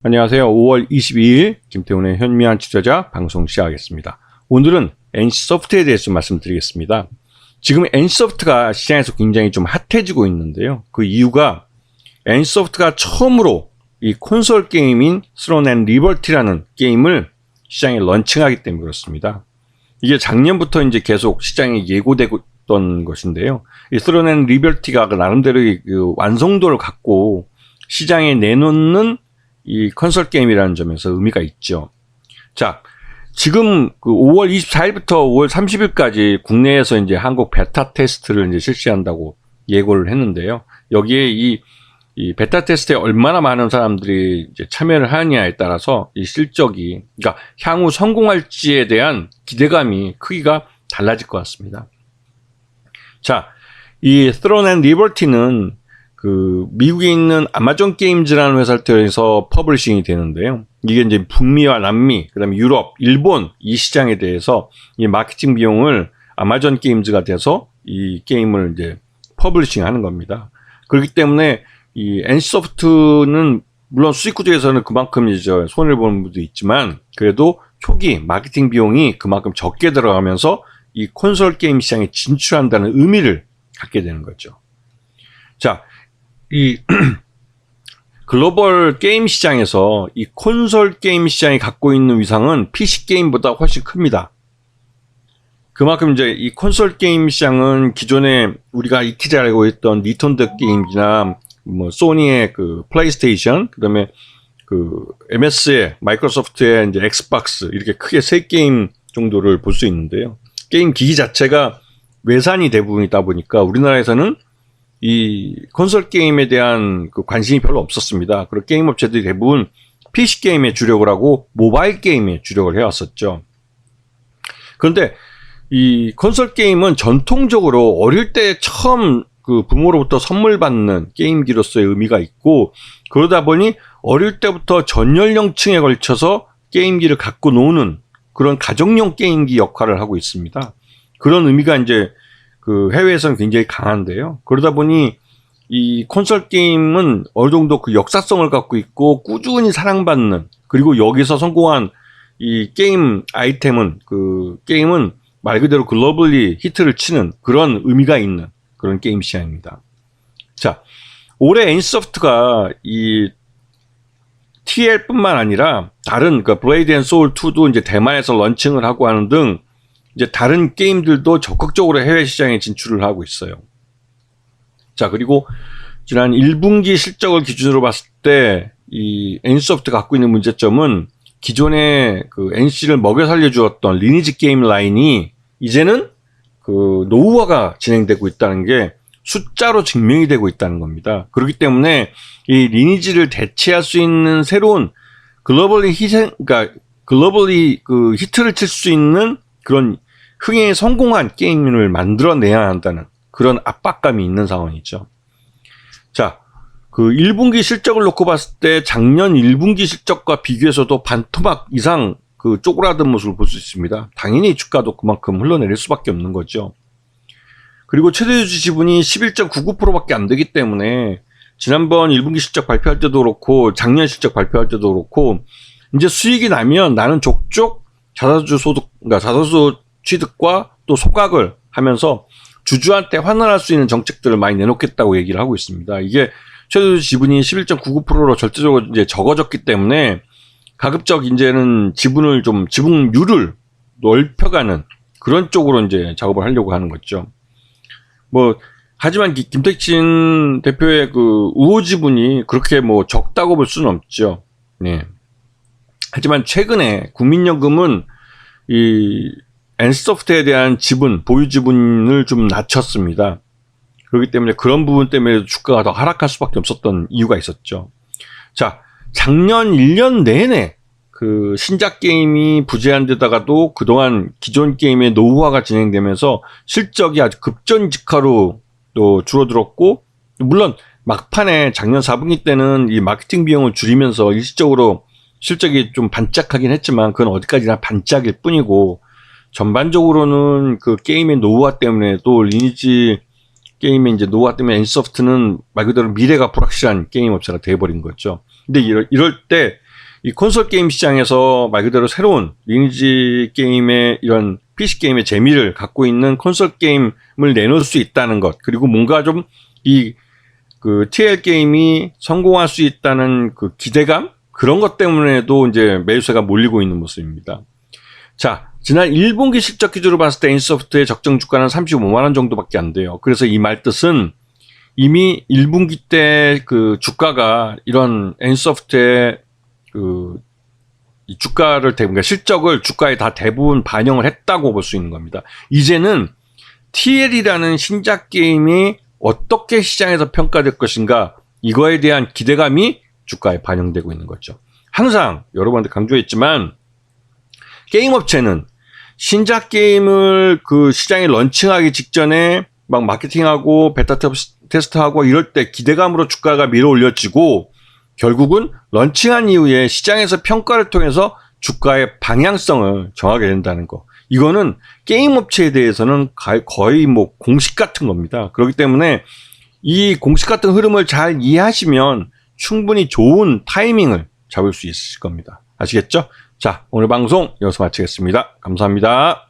안녕하세요. 5월 22일 김태훈의 현미한 투자자 방송 시작하겠습니다. 오늘은 NC소프트에 대해서 말씀드리겠습니다. 지금 NC소프트가 시장에서 굉장히 좀 핫해지고 있는데요. 그 이유가 NC소프트가 처음으로 이 콘솔 게임인 스론 앤 리버티라는 게임을 시장에 런칭하기 때문에 그렇습니다. 이게 작년부터 이제 계속 시장에 예고되고 있던 것인데요. 이 스론 앤 리버티가 나름대로 그 완성도를 갖고 시장에 내놓는 이 콘솔 게임이라는 점에서 의미가 있죠. 자, 지금 그 5월 24일부터 5월 30일까지 국내에서 이제 한국 베타 테스트를 이제 실시한다고 예고를 했는데요. 여기에 이 베타 테스트에 얼마나 많은 사람들이 이제 참여를 하느냐에 따라서 이 실적이, 그러니까 향후 성공할지에 대한 기대감이 크기가 달라질 것 같습니다. 자, 이 스론 앤 리버티는 그 미국에 있는 아마존 게임즈라는 회사를 통해서 퍼블리싱이 되는데요. 이게 이제 북미와 남미, 그다음에 유럽, 일본 이 시장에 대해서 이 마케팅 비용을 아마존 게임즈가 돼서 이 게임을 이제 퍼블리싱하는 겁니다. 그렇기 때문에 이 NC소프트는 물론 수익 구조에서는 그만큼 이제 손해를 보는 부분도 있지만 그래도 초기 마케팅 비용이 그만큼 적게 들어가면서 이 콘솔 게임 시장에 진출한다는 의미를 갖게 되는 거죠. 자, 이 글로벌 게임 시장에서 이 콘솔 게임 시장이 갖고 있는 위상은 PC 게임보다 훨씬 큽니다. 그만큼 이제 이 콘솔 게임 시장은 기존에 우리가 익히지 알고 있던 닌텐도 게임이나 뭐 소니의 그 플레이스테이션, 그다음에 그 MS의 마이크로소프트의 이제 엑스박스 이렇게 크게 세 게임 정도를 볼 수 있는데요. 게임 기기 자체가 외산이 대부분이다 보니까 우리나라에서는 이 콘솔 게임에 대한 그 관심이 별로 없었습니다. 그리고 게임 업체들이 대부분 PC 게임에 주력을 하고 모바일 게임에 주력을 해왔었죠. 그런데 이 콘솔 게임은 전통적으로 어릴 때 처음 그 부모로부터 선물 받는 게임기로서의 의미가 있고, 그러다 보니 어릴 때부터 전 연령층에 걸쳐서 게임기를 갖고 노는 그런 가정용 게임기 역할을 하고 있습니다. 그런 의미가 이제 그 해외에서는 굉장히 강한데요. 그러다 보니 이 콘솔 게임은 어느 정도 그 역사성을 갖고 있고 꾸준히 사랑받는, 그리고 여기서 성공한 이 게임 아이템은 그 게임은 말 그대로 글로벌리 히트를 치는 그런 의미가 있는 그런 게임 시장입니다. 자, 올해 NC소프트가 이 TL뿐만 아니라 다른 그 블레이드 앤 소울 2도 이제 대만에서 런칭을 하고 하는 등 이제 다른 게임들도 적극적으로 해외 시장에 진출을 하고 있어요. 자, 그리고 지난 1분기 실적을 기준으로 봤을 때 이 NC소프트가 갖고 있는 문제점은 기존에 그 NC를 먹여 살려주었던 리니지 게임 라인이 이제는 그 노후화가 진행되고 있다는 게 숫자로 증명이 되고 있다는 겁니다. 그렇기 때문에 이 리니지를 대체할 수 있는 새로운 글로벌리 그러니까 글로벌리 그 히트를 칠 수 있는 그런 흥행에 성공한 게임을 만들어내야 한다는 그런 압박감이 있는 상황이죠. 자, 그 1분기 실적을 놓고 봤을 때 작년 1분기 실적과 비교해서도 반토막 이상 그 쪼그라든 모습을 볼 수 있습니다. 당연히 주가도 그만큼 흘러내릴 수밖에 없는 거죠. 그리고 최대주주 지분이 11.99%밖에 안 되기 때문에 지난번 1분기 실적 발표할 때도 그렇고 작년 실적 발표할 때도 그렇고 이제 수익이 나면 나는 족족 자사주 소득, 그러니까 자사주 취득과 또 소각을 하면서 주주한테 환원할 수 있는 정책들을 많이 내놓겠다고 얘기를 하고 있습니다. 이게 최대주주 지분이 11.99%로 절대적으로 이제 적어졌기 때문에 가급적 이제는 지분율을 넓혀가는 그런 쪽으로 이제 작업을 하려고 하는 거죠. 뭐, 하지만 김택진 대표의 그 우호 지분이 그렇게 뭐 적다고 볼 수는 없죠. 네. 하지만 최근에 국민연금은 이 NC소프트에 대한 지분, 보유 지분을 좀 낮췄습니다. 그렇기 때문에 그런 부분 때문에 주가가 더 하락할 수밖에 없었던 이유가 있었죠. 자, 작년 1년 내내 그 신작 게임이 부재한 데다가도 그동안 기존 게임의 노후화가 진행되면서 실적이 아주 급전직하로 또 줄어들었고, 물론 막판에 작년 4분기 때는 이 마케팅 비용을 줄이면서 일시적으로 실적이 좀 반짝하긴 했지만 그건 어디까지나 반짝일 뿐이고, 전반적으로는 그 게임의 노후화 때문에 또 리니지 게임의 이제 노후화 때문에 NC소프트는 말 그대로 미래가 불확실한 게임 업체가 돼버린 거죠. 근데 이럴 때 이 콘솔 게임 시장에서 말 그대로 새로운 리니지 게임의 이런 PC 게임의 재미를 갖고 있는 콘솔 게임을 내놓을 수 있다는 것, 그리고 뭔가 좀 이 그 TL 게임이 성공할 수 있다는 그 기대감, 그런 것 때문에도 이제 매수세가 몰리고 있는 모습입니다. 자, 지난 1분기 실적 기준으로 봤을 때 NC소프트의 적정 주가는 35만 원 정도밖에 안 돼요. 그래서 이 말 뜻은 이미 1분기 때 그 주가가 이런 NC소프트의 이 주가를 대부분, 그러니까 실적을 주가에 다 대부분 반영을 했다고 볼 수 있는 겁니다. 이제는 TL이라는 신작 게임이 어떻게 시장에서 평가될 것인가, 이거에 대한 기대감이 주가에 반영되고 있는 거죠. 항상 여러분한테 강조했지만 게임 업체는 신작 게임을 그 시장에 런칭하기 직전에 막 마케팅하고 베타 테스트하고 이럴 때 기대감으로 주가가 밀어 올려지고, 결국은 런칭한 이후에 시장에서 평가를 통해서 주가의 방향성을 정하게 된다는 거. 이거는 게임 업체에 대해서는 거의 뭐 공식 같은 겁니다. 그렇기 때문에 이 공식 같은 흐름을 잘 이해하시면 충분히 좋은 타이밍을 잡을 수 있을 겁니다. 아시겠죠? 자, 오늘 방송 여기서 마치겠습니다. 감사합니다.